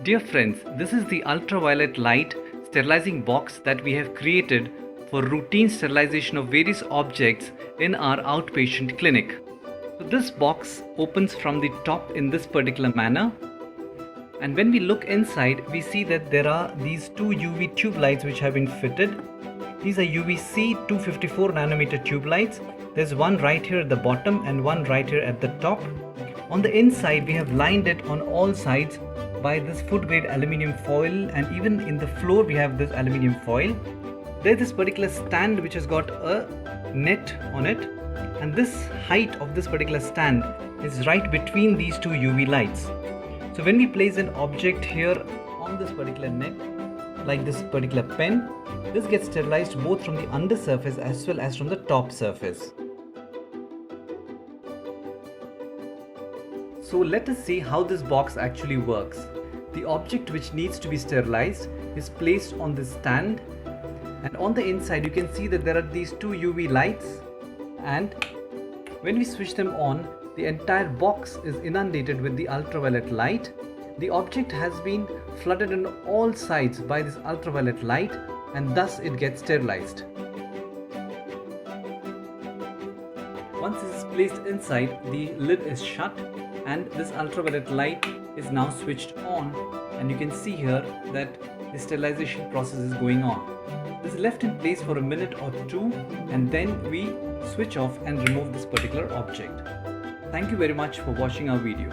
Dear friends, this is the ultraviolet light sterilizing box that we have created for routine sterilization of various objects in our outpatient clinic. So this box opens from the top in this particular manner, and when we look inside we see that there are these two UV tube lights which have been fitted. These are UVC 254 nanometer tube lights. There's one right here at the bottom and one right here at the top. On the inside we have lined it on all sides by this food grade aluminium foil, and even in the floor we have this aluminium foil. There's this particular stand which has got a net on it, and this height of this particular stand is right between these two UV lights. So when we place an object here on this particular net, like this particular pen, this gets sterilized both from the under surface as well as from the top surface. So let us see how this box actually works. The object which needs to be sterilized is placed on this stand, and on the inside you can see that there are these two UV lights, and when we switch them on, the entire box is inundated with the ultraviolet light. The object has been flooded on all sides by this ultraviolet light, and thus it gets sterilized. Once this is placed inside, the lid is shut and this ultraviolet light is now switched on, and you can see here that the sterilization process is going on. This is left in place for a minute or two, and then we switch off and remove this particular object. Thank you very much for watching our video.